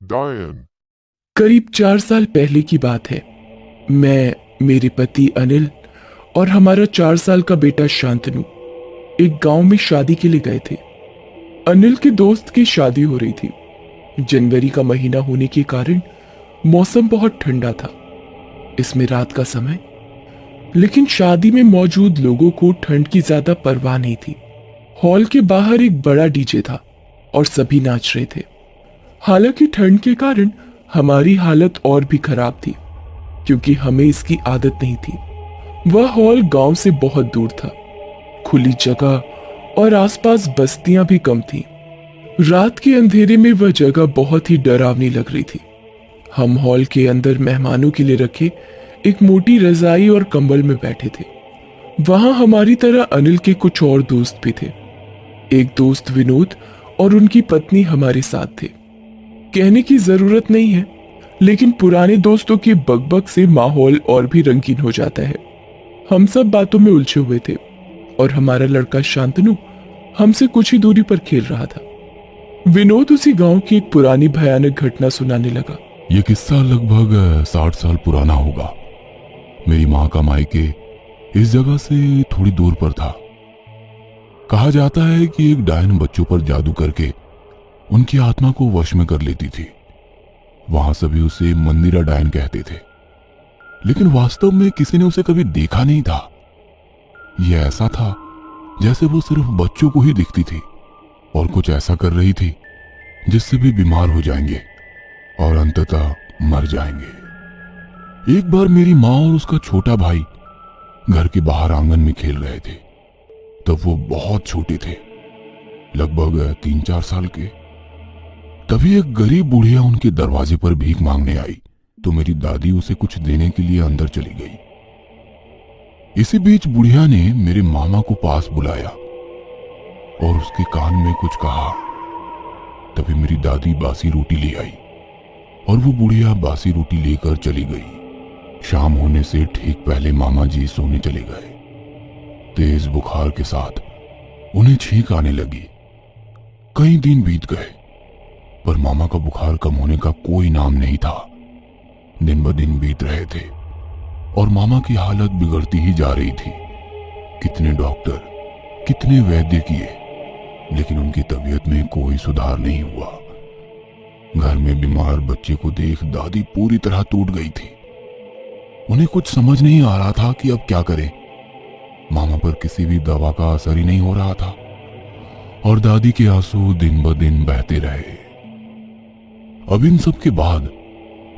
डायन। करीब 4 साल पहले की बात है। मैं, मेरे पति अनिल और हमारा 4 साल का बेटा शांतनु एक गांव में शादी के लिए गए थे। अनिल के दोस्त की शादी हो रही थी। जनवरी का महीना होने के कारण मौसम बहुत ठंडा था, इसमें रात का समय। लेकिन शादी में मौजूद लोगों को ठंड की ज्यादा परवाह नहीं थी। हॉल के बाहर एक बड़ा डीजे था और सभी नाच रहे थे। हालांकि ठंड के कारण हमारी हालत और भी खराब थी, क्योंकि हमें इसकी आदत नहीं थी। वह हॉल गांव से बहुत दूर था, खुली जगह और आसपास बस्तियां भी कम थीं। रात के अंधेरे में वह जगह बहुत ही डरावनी लग रही थी। हम हॉल के अंदर मेहमानों के लिए रखे एक मोटी रजाई और कंबल में बैठे थे। वहां हमारी तरह अनिल के कुछ और दोस्त भी थे। एक दोस्त विनोद और उनकी पत्नी हमारे साथ थे। कहने की जरूरत नहीं है, लेकिन पुराने दोस्तों के बकबक से माहौल और भी रंगीन हो जाता है। हम सब बातों में उलझे हुए थे और हमारा लड़का शांतनु हमसे कुछ ही दूरी पर खेल रहा था। विनोद उसी गांव की एक पुरानी भयानक घटना सुनाने लगा। ये किस्सा लगभग 60 साल पुराना होगा। मेरी माँ का मायके इस जगह से थोड़ी दूर पर था। कहा जाता है कि एक डायन बच्चों पर जादू करके उनकी आत्मा को वश में कर लेती थी। वहां सभी उसे मंदिरा डायन कहते थे, लेकिन वास्तव में किसी ने उसे कभी देखा नहीं था। यह ऐसा था जैसे वो सिर्फ बच्चों को ही दिखती थी और कुछ ऐसा कर रही थी जिससे भी बीमार हो जाएंगे और अंततः मर जाएंगे। एक बार मेरी माँ और उसका छोटा भाई घर के बाहर आंगन में खेल रहे थे। तब वो बहुत छोटे थे, लगभग 3-4 साल के। तभी एक गरीब बुढ़िया उनके दरवाजे पर भीख मांगने आई, तो मेरी दादी उसे कुछ देने के लिए अंदर चली गई। इसी बीच बुढ़िया ने मेरे मामा को पास बुलाया और उसके कान में कुछ कहा। तभी मेरी दादी बासी रोटी ले आई और वो बुढ़िया बासी रोटी लेकर चली गई। शाम होने से ठीक पहले मामा जी सोने चले गए। तेज बुखार के साथ उन्हें छींक आने लगी। कई दिन बीत गए, पर मामा का बुखार कम होने का कोई नाम नहीं था। दिन ब दिन बीत रहे थे और मामा की हालत बिगड़ती ही जा रही थी। कितने डॉक्टर, कितने वैद्य किए, लेकिन उनकी तबीयत में कोई सुधार नहीं हुआ। घर में बीमार बच्चे को देख दादी पूरी तरह टूट गई थी। उन्हें कुछ समझ नहीं आ रहा था कि अब क्या करें। मामा पर किसी भी दवा का असर ही नहीं हो रहा था और दादी के आंसू दिन ब दिन बहते रहे। अब इन सब के बाद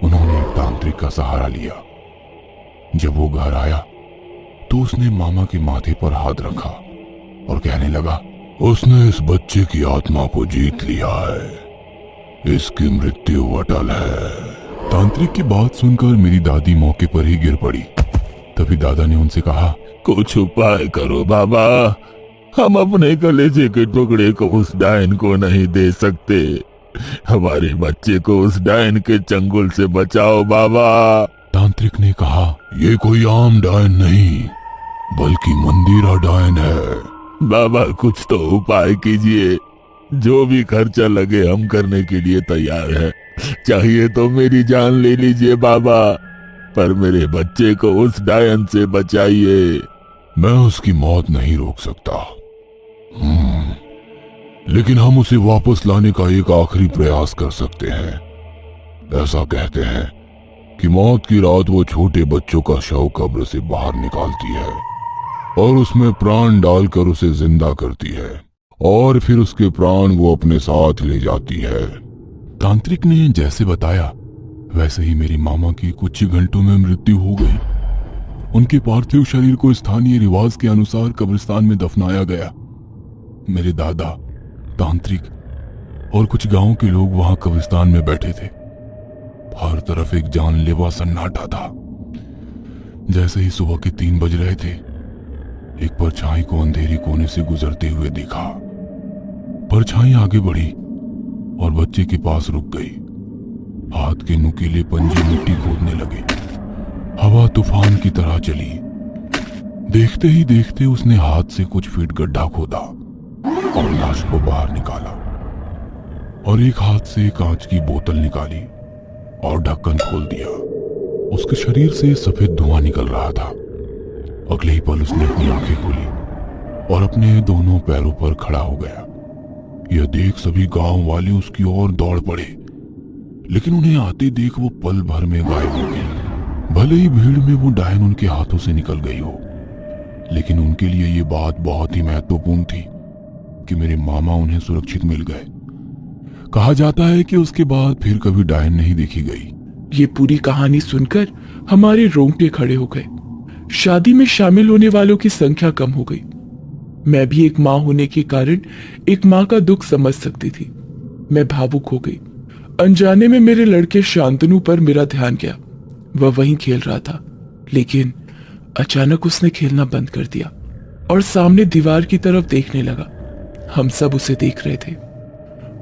उन्होंने एक तांत्रिक का सहारा लिया। जब वो घर आया तो उसने मामा के माथे पर हाथ रखा और कहने लगा, उसने इस बच्चे की आत्मा को जीत लिया है, इसकी मृत्यु अटल है। तांत्रिक की बात सुनकर मेरी दादी मौके पर ही गिर पड़ी। तभी दादा ने उनसे कहा, कुछ उपाय करो बाबा, हम अपने कलेजे के टुकड़े को उस डायन को नहीं दे सकते। हमारे बच्चे को उस डायन के चंगुल से बचाओ बाबा। तांत्रिक ने कहा, ये कोई आम डायन नहीं, बल्कि मंदिरा डायन है। बाबा कुछ तो उपाय कीजिए, जो भी खर्चा लगे हम करने के लिए तैयार हैं। चाहिए तो मेरी जान ले लीजिए बाबा, पर मेरे बच्चे को उस डायन से बचाइए। मैं उसकी मौत नहीं रोक सकता, लेकिन हम उसे वापस लाने का एक आखिरी प्रयास कर सकते हैं। ऐसा कहते हैं कि मौत की रात वो छोटे बच्चों का शव कब्र से बाहर निकालती है और उसमें प्राण डालकर उसे जिंदा करती है और फिर उसके प्राण वो अपने साथ ले जाती है। तांत्रिक ने जैसे बताया वैसे ही मेरी मामा की कुछ ही घंटों में मृत्यु हो गई। उनके पार्थिव शरीर को स्थानीय रिवाज के अनुसार कब्रिस्तान में दफनाया गया। मेरे दादा, तांत्रिक और कुछ गांव के लोग वहां कब्रिस्तान में बैठे थे। हर तरफ एक जानलेवा सन्नाटा था। जैसे ही सुबह के 3 बज रहे थे, एक परछाई को अंधेरी कोने से गुजरते हुए देखा। परछाई आगे बढ़ी और बच्चे के पास रुक गई। हाथ के नुकीले पंजे मिट्टी खोदने लगे। हवा तूफान की तरह चली। देखते ही देखते उसने हाथ से कुछ फीट गड्ढा खोदा और लाश को बाहर निकाला। और एक हाथ से कांच की बोतल निकाली और ढक्कन खोल दिया। उसके शरीर से सफेद धुआं निकल रहा था। अगले ही पल उसने अपनी आंखें खोली और अपने दोनों पैरों पर खड़ा हो गया। यह देख सभी गांव वाले उसकी ओर दौड़ पड़े, लेकिन उन्हें आते देख वो पल भर में गायब हो गए। भले ही भीड़ में वो डायन उनके हाथों से निकल गई हो, लेकिन उनके लिए ये बात बहुत ही महत्वपूर्ण थी कि मेरे मामा उन्हें सुरक्षित मिल गए। कहा जाता है कि उसके बाद फिर कभी डायन नहीं देखी गई। ये पूरी कहानी सुनकर हमारे रोंगटे खड़े हो गए। शादी में शामिल होने वालों की संख्या कम हो गई। मैं भी एक माँ होने के कारण एक माँ का दुख समझ सकती थी। मैं भावुक हो गई। अनजाने में मेरे लड़के शांतनु पर मेरा ध्यान गया। वह वहीं खेल रहा था, लेकिन अचानक उसने खेलना बंद कर दिया और सामने दीवार की तरफ देखने लगा। हम सब उसे देख रहे थे।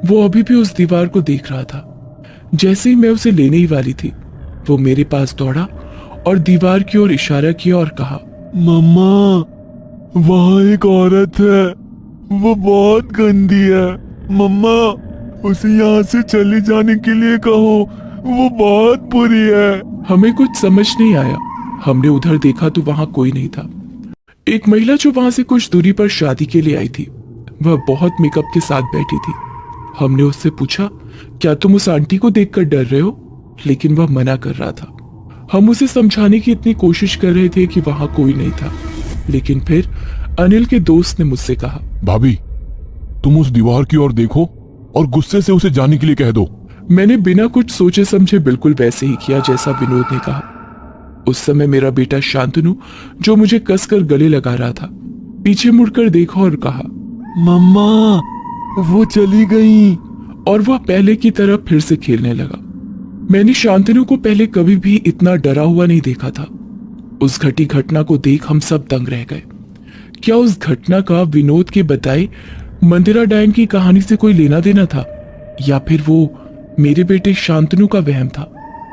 वो अभी भी उस दीवार को देख रहा था। जैसे ही मैं उसे लेने ही वाली थी, वो मेरे पास दौड़ा और दीवार की ओर इशारा किया और कहा, मम्मा, वहाँ एक औरत है, वो बहुत गंदी है। मम्मा, उसे यहाँ से चले जाने के लिए कहो, वो बहुत बुरी है। हमें कुछ समझ नहीं आया। हमने उधर देखा तो वहां कोई नहीं था। एक महिला जो वहां से कुछ दूरी पर शादी के लिए आई थी, वह बहुत मेकअप के साथ बैठी थी। हमने उससे पूछा, क्या तुम उस आंटी को देखकर डर रहे हो? लेकिन वह मना कर रहा था। हम उसे समझाने की इतनी कोशिश कर रहे थे कि वहां कोई नहीं था, लेकिन फिर अनिल के दोस्त ने मुझसे कहा, भाभी, तुम उस दीवार की ओर देखो और गुस्से से उसे जाने के लिए कह दो। मैंने बिना कुछ सोचे समझे बिल्कुल वैसे ही किया जैसा विनोद ने कहा। उस समय मेरा बेटा शांतनु, जो मुझे कसकर गले लगा रहा था, पीछे मुड़कर देखा और कहा, मम्मा, वो चली गई। और वह पहले की तरह फिर से खेलने लगा। मैंने शांतनु को पहले कभी भी इतना डरा हुआ नहीं देखा था। उस घटी घटना को देख हम सब दंग रह गए। क्या उस घटना का विनोद के बताए मंदिरा डायन की कहानी से कोई लेना देना था, या फिर वो मेरे बेटे शांतनु का वहम था?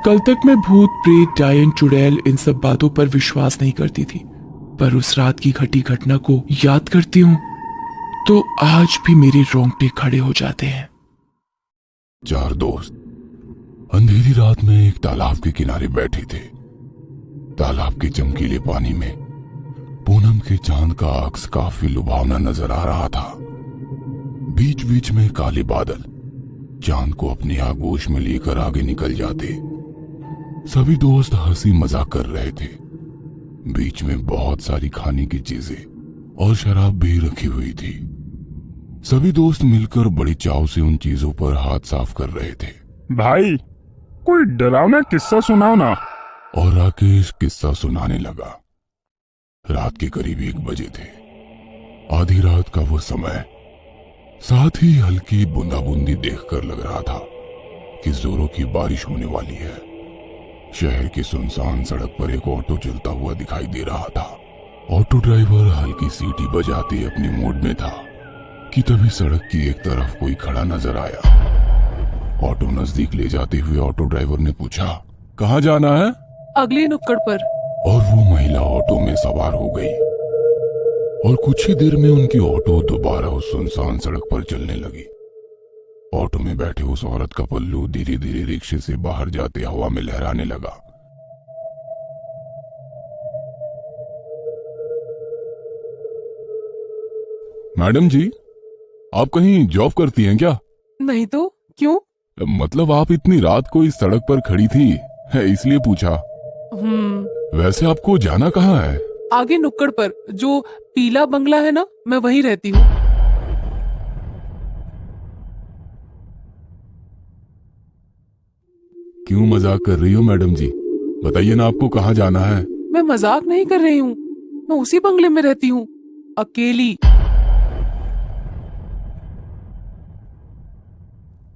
कल तक मैं भूत, प्रेत, डायन, चुड़ैल इन सब बातों पर विश्वास नहीं करती थी, पर उस रात की घटी घटना को याद करती हूँ तो आज भी मेरे रोंगटे खड़े हो जाते हैं। 4 दोस्त अंधेरी रात में एक तालाब के किनारे बैठे थे। तालाब के चमकीले पानी में पूनम के चांद का अक्स काफी लुभावना नजर आ रहा था। बीच बीच में काले बादल चांद को अपनी आगोश में लेकर आगे निकल जाते। सभी दोस्त हंसी मजाक कर रहे थे। बीच में बहुत सारी खाने की चीजें और शराब भी रखी हुई थी। सभी दोस्त मिलकर बड़ी चाव से उन चीजों पर हाथ साफ कर रहे थे। भाई, कोई डरावना किस्सा सुनाओ ना। और राकेश किस्सा सुनाने लगा। रात के करीब 1 बजे थे। आधी रात का वो समय, साथ ही हल्की बूंदाबूंदी देखकर लग रहा था कि जोरों की बारिश होने वाली है। शहर की सुनसान सड़क पर एक ऑटो चलता हुआ दिखाई दे रहा था। ऑटो ड्राइवर हल्की सीटी बजाते अपने मूड में था कि तभी सड़क की एक तरफ कोई खड़ा नजर आया। ऑटो नजदीक ले जाते हुए ऑटो ड्राइवर ने पूछा, कहाँ जाना है? अगली नुक्कड़ पर। और वो महिला ऑटो में सवार हो गई और कुछ ही देर में उनकी ऑटो दोबारा उस सुनसान सड़क पर चलने लगी। ऑटो में बैठे उस औरत का पल्लू धीरे धीरे रिक्शे से बाहर जाते हवा में लहराने लगा। मैडम जी, आप कहीं जॉब करती हैं क्या? नहीं तो क्यों? मतलब आप इतनी रात को इस सड़क पर खड़ी थी, इसलिए पूछा। वैसे आपको जाना कहाँ है? आगे नुक्कड़ पर जो पीला बंगला है ना, मैं वहीं रहती हूँ। क्यों मजाक कर रही हो मैडम जी? बताइए ना, आपको कहाँ जाना है? मैं मजाक नहीं कर रही हूँ, मैं उसी बंगले में रहती हूँ, अकेली।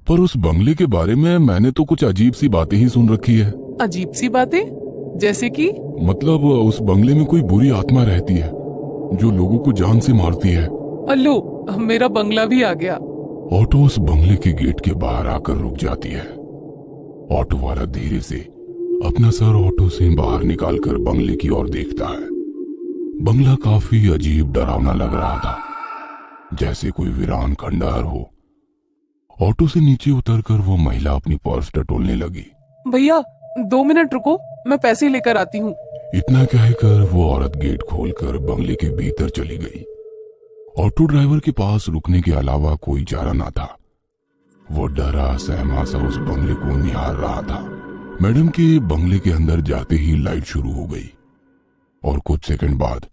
पर उस बंगले के बारे में मैंने तो कुछ अजीब सी बातें ही सुन रखी है। अजीब सी बातें? जैसे कि? मतलब उस बंगले में कोई बुरी आत्मा रहती है जो लोगों को जान से मारती है। अल्लो, मेरा बंगला भी आ गया। ऑटो उस बंगले के गेट के बाहर आकर रुक जाती है। ऑटो वाला धीरे से अपना सर ऑटो से बाहर निकालकर बंगले की ओर देखता है। बंगला काफी अजीब डरावना लग रहा था, जैसे कोई वीरान खंडहर हो ऑटो से नीचे उतरकर वो महिला अपनी पर्स टटोलने लगी। भैया 2 मिनट रुको, मैं पैसे लेकर आती हूँ। इतना कहकर वो औरत गेट खोलकर बंगले के भीतर चली गई। ऑटो ड्राइवर के पास रुकने के अलावा कोई चारा ना था। वो डरा सहमा सा उस बंगले को निहार रहा था। मैडम के बंगले के अंदर जाते ही लाइट शुरू हो गई और कुछ सेकंड बाद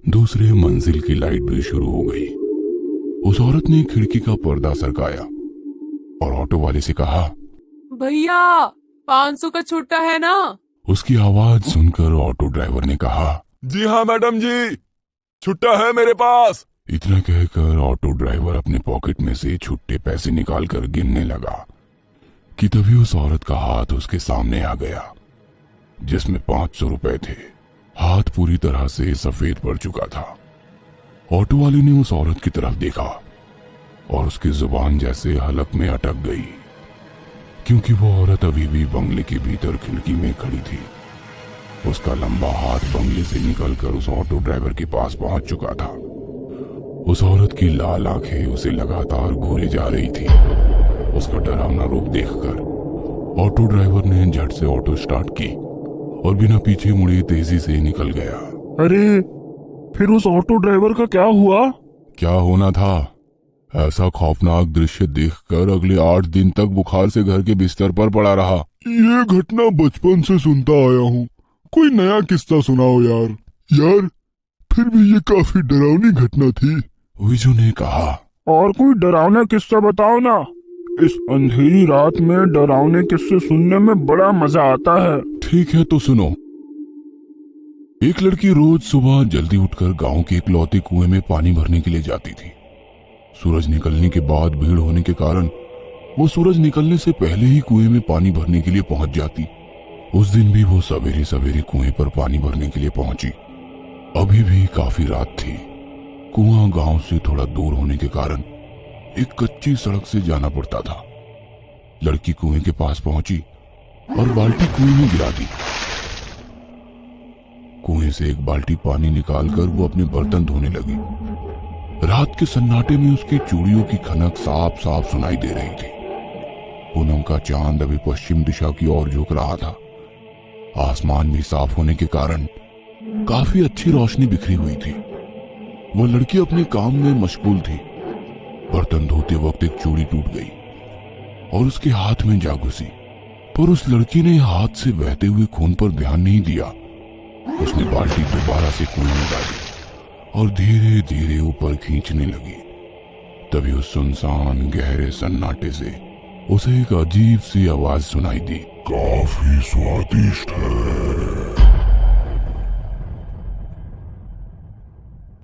दूसरे मंजिल की लाइट भी शुरू हो गई। उस औरत ने खिड़की का पर्दा सरकाया और ऑटो वाले से कहा, भैया 500 का छुट्टा है ना? उसकी आवाज सुनकर ऑटो ड्राइवर ने कहा, जी हाँ मैडम जी, छुट्टा है मेरे पास। इतना कहकर ऑटो ड्राइवर अपने पॉकेट में से छुट्टे पैसे निकालकर गिनने लगा कि तभी उस औरत का हाथ उसके सामने आ गया जिसमें 500 रुपए थे। हाथ पूरी तरह से सफेद पड़ चुका था। ऑटो वाले ने उस औरत की तरफ देखा और उसकी जुबान जैसे हलक में अटक गई, क्योंकि वो औरत अभी भी बंगले के भीतर खिड़की में खड़ी थी। उसका लंबा हाथ बंगले से निकलकर उस ऑटो ड्राइवर के पास पहुंच चुका था। उस औरत की लाल आंखें उसे लगातार घूरे जा रही थी। उसका डरावना रूप देखकर ऑटो ड्राइवर ने झट से ऑटो स्टार्ट की और बिना पीछे मुड़े तेजी से निकल गया। अरे फिर उस ऑटो ड्राइवर का क्या हुआ? क्या होना था? ऐसा खौफनाक दृश्य देखकर अगले 8 दिन तक बुखार से घर के बिस्तर पर पड़ा रहा। ये घटना बचपन से सुनता आया हूँ, कोई नया किस्सा सुनाओ यार। यार फिर भी ये काफी डरावनी घटना थी। विजू ने कहा, और कोई डरावना किस्सा बताओ ना। इस अंधेरी रात में डरावने किस्से सुनने में बड़ा मजा आता है। ठीक है तो सुनो। एक लड़की रोज सुबह जल्दी उठकर गांव के इकलौते कुएं में पानी भरने के लिए जाती थी। सूरज निकलने के बाद भीड़ होने के कारण वो सूरज निकलने से पहले ही कुएं में पानी भरने के लिए पहुंच जाती। उस दिन भी वो सवेरे सवेरे कुएं पर पानी भरने के लिए पहुंची। अभी भी काफी रात थी। कुआं गांव से थोड़ा दूर होने के कारण एक कच्ची सड़क से जाना पड़ता था। लड़की कुएं के पास पहुंची और बाल्टी कुएं में गिरा दी। कुएं से एक बाल्टी पानी निकालकर वो अपने बर्तन धोने लगी। रात के सन्नाटे में उसकी चूड़ियों की खनक साफ साफ सुनाई दे रही थी। पूनम का चांद अभी पश्चिम दिशा की ओर झुक रहा था। आसमान भी साफ होने के कारण काफी अच्छी रोशनी बिखरी हुई थी। वो लड़की अपने काम में मशगूल थी। बर्तन धोते वक्त एक चूड़ी टूट गई और उसके हाथ में जा घुसी, पर उस लड़की ने हाथ से बहते हुए खून पर ध्यान नहीं दिया। उसने बाल्टी दोबारा से कुएं में डाली और धीरे धीरे ऊपर खींचने लगी। तभी उस सुनसान गहरे सन्नाटे से उसे एक अजीब सी आवाज सुनाई दी, काफी स्वादिष्ट है।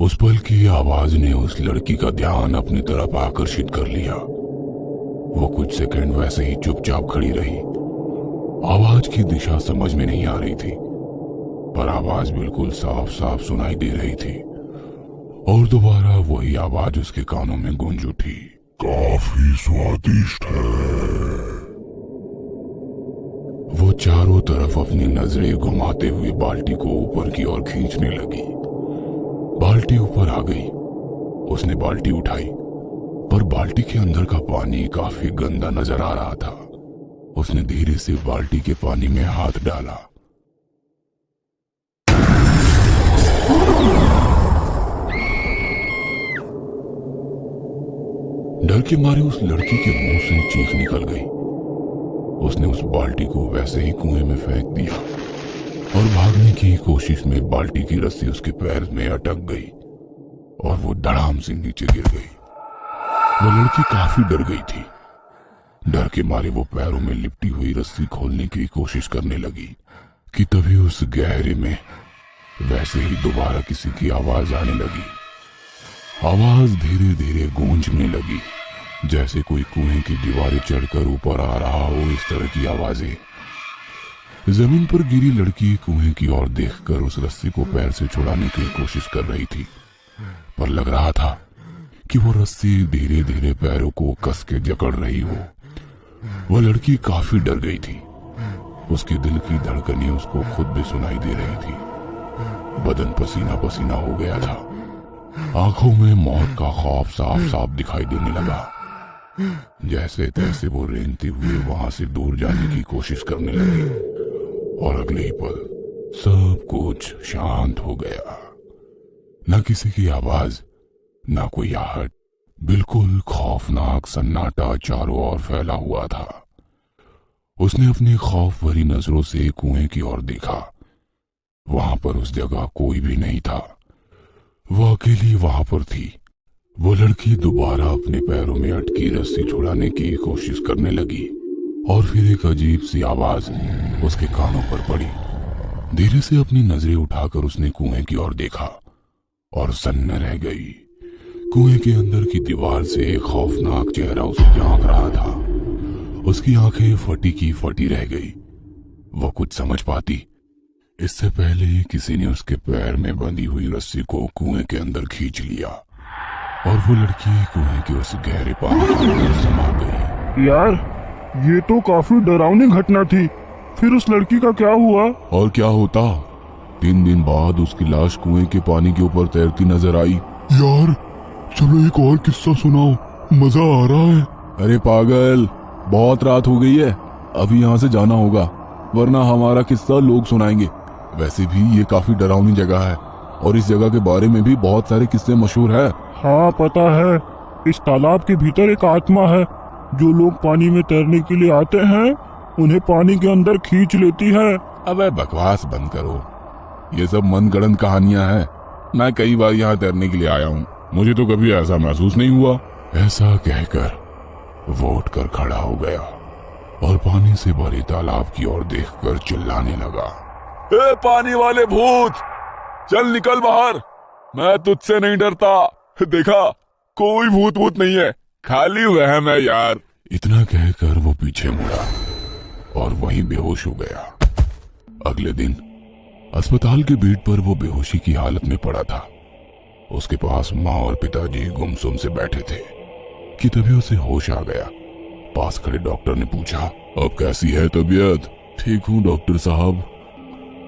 उस पल की आवाज ने उस लड़की का ध्यान अपनी तरफ आकर्षित कर लिया। वो कुछ सेकंड वैसे ही चुपचाप खड़ी रही। आवाज की दिशा समझ में नहीं आ रही थी, पर आवाज बिल्कुल साफ साफ सुनाई दे रही थी। और दोबारा वही आवाज उसके कानों में गूंज उठी, काफी स्वादिष्ट है। वो चारों तरफ अपनी नजरें घुमाते हुए बाल्टी को ऊपर की ओर खींचने लगी। बाल्टी ऊपर आ गई। उसने बाल्टी उठाई, पर बाल्टी के अंदर का पानी काफी गंदा नजर आ रहा था। उसने धीरे से बाल्टी के पानी में हाथ डाला। डर के मारे उस लड़की के मुंह से चीख निकल गई। उसने उस बाल्टी को वैसे ही कुएं में फेंक दिया और भागने की कोशिश में बाल्टी की रस्सी उसके पैर में अटक गई और वो धड़ाम से नीचे गिर गई। वो लड़की काफी डर गई थी। डर के मारे वो पैरों में लिपटी हुई रस्सी खोलने की कोशिश करने लगी कि तभी उस गहरे में वैसे ही दोबारा किसी की आवाज आने लगी। आवाज धीरे धीरे गूंजने लगी, जैसे कोई कुएं की दीवारें चढ़कर ऊपर आ रहा हो। इस तरह की आवाजें। जमीन पर गिरी लड़की कुएं की ओर देखकर उस रस्सी को पैर से छुड़ाने की कोशिश कर रही थी, पर लग रहा था कि वो रस्सी धीरे धीरे पैरों को कस के जकड़ रही हो। वह लड़की काफी डर गई थी। उसके दिल की धड़कनें उसको खुद भी सुनाई दे रही थी। बदन पसीना पसीना हो गया था। आंखों में मौत का खौफ साफ साफ दिखाई देने लगा। जैसे तैसे वो रेंगते हुए वहां से दूर जाने की कोशिश करने लगे और अगले ही पल सब कुछ शांत हो गया। न किसी की आवाज, न कोई आहट, बिल्कुल खौफनाक सन्नाटा चारों ओर फैला हुआ था। उसने अपनी खौफ भरी नजरों से कुएं की ओर देखा। वहां पर उस जगह कोई भी नहीं था। वो अकेली वहां पर थी। वो लड़की दोबारा अपने पैरों में अटकी रस्सी छुड़ाने की कोशिश करने लगी और फिर एक अजीब सी आवाज उसके कानों पर पड़ी। धीरे से अपनी नजरें उठाकर उसने कुएं की ओर देखा और सन्न रह गई। कुएं के अंदर की दीवार से एक खौफनाक चेहरा उसे झांक रहा था। उसकी आंखें फटी की फटी रह गई। वो कुछ समझ पाती इससे पहले ही किसी ने उसके पैर में बंधी हुई रस्सी को कुएं के अंदर खींच लिया और वो लड़की कुएं के उस गहरे पानी के अंदर समा गई। यार, ये तो काफी डरावनी घटना थी। फिर उस लड़की का क्या हुआ? और क्या होता, 3 दिन बाद उसकी लाश कुएं के पानी के ऊपर तैरती नजर आई। यार चलो एक और किस्सा सुनाओ, मजा आ रहा है। अरे पागल, बहुत रात हो गई है, अभी यहाँ से जाना होगा वरना हमारा किस्सा लोग सुनाएंगे। वैसे भी ये काफी डरावनी जगह है और इस जगह के बारे में भी बहुत सारे किस्से मशहूर है। हाँ पता है, इस तालाब के भीतर एक आत्मा है। जो लोग पानी में तैरने के लिए आते हैं उन्हें पानी के अंदर खींच लेती है। अबे बकवास बंद करो, ये सब मनगढ़ंत कहानियां हैं। मैं कई बार यहाँ तैरने के लिए आया हूँ, मुझे तो कभी ऐसा महसूस नहीं हुआ। ऐसा कहकर वो उठकर खड़ा हो गया और पानी से भरे तालाब की ओर देखकर चिल्लाने लगा, ए पानी वाले भूत, चल निकल बाहर, मैं तुझसे नहीं डरता। देखा, कोई भूत भूत नहीं है, खाली वहम है यार। इतना कहकर वो पीछे मुड़ा और वहीं बेहोश हो गया। अगले दिन अस्पताल के बेड पर वो बेहोशी की हालत में पड़ा था। उसके पास माँ और पिताजी गुमसुम से बैठे थे कि तभी उसे होश आ गया। पास खड़े डॉक्टर ने पूछा, अब कैसी है तबीयत? ठीक हूँ डॉक्टर साहब।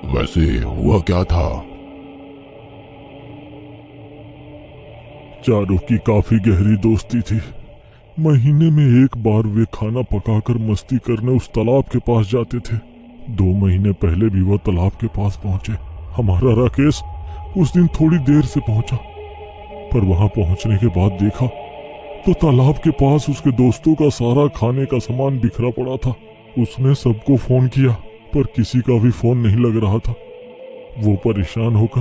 वैसे हुआ क्या था? चारों की काफी गहरी दोस्ती थी। महीने में एक बार वे खाना पकाकर मस्ती करने उस तालाब के पास जाते थे। 2 महीने पहले भी वह तालाब के पास पहुंचे। हमारा राकेश उस दिन थोड़ी देर से पहुंचा, पर वहां पहुंचने के बाद देखा तो तालाब के पास उसके दोस्तों का सारा खाने का सामान बिखरा पड़ा था। उसने सबको फोन किया पर किसी का भी फोन नहीं लग रहा था। वो परेशान होकर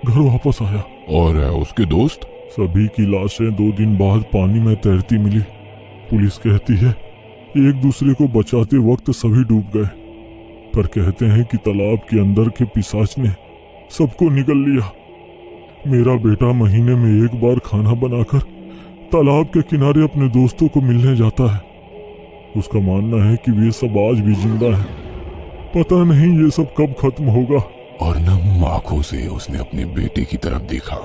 घर वापस आया। और उसके दोस्त? सभी की लाशें 2 दिन बाद पानी में तैरती मिली। पुलिस कहती है एक दूसरे को बचाते वक्त सभी डूब गए, पर कहते हैं कि तालाब के अंदर के पिशाच ने सबको निगल लिया। मेरा बेटा महीने में एक बार खाना बनाकर तालाब के किनारे अपने दोस्तों को मिलने जाता है। उसका मानना है कि वे सब आज भी जिंदा हैं। पता नहीं ये सब कब खत्म होगा। और नम आंखों से उसने अपने बेटे की तरफ देखा।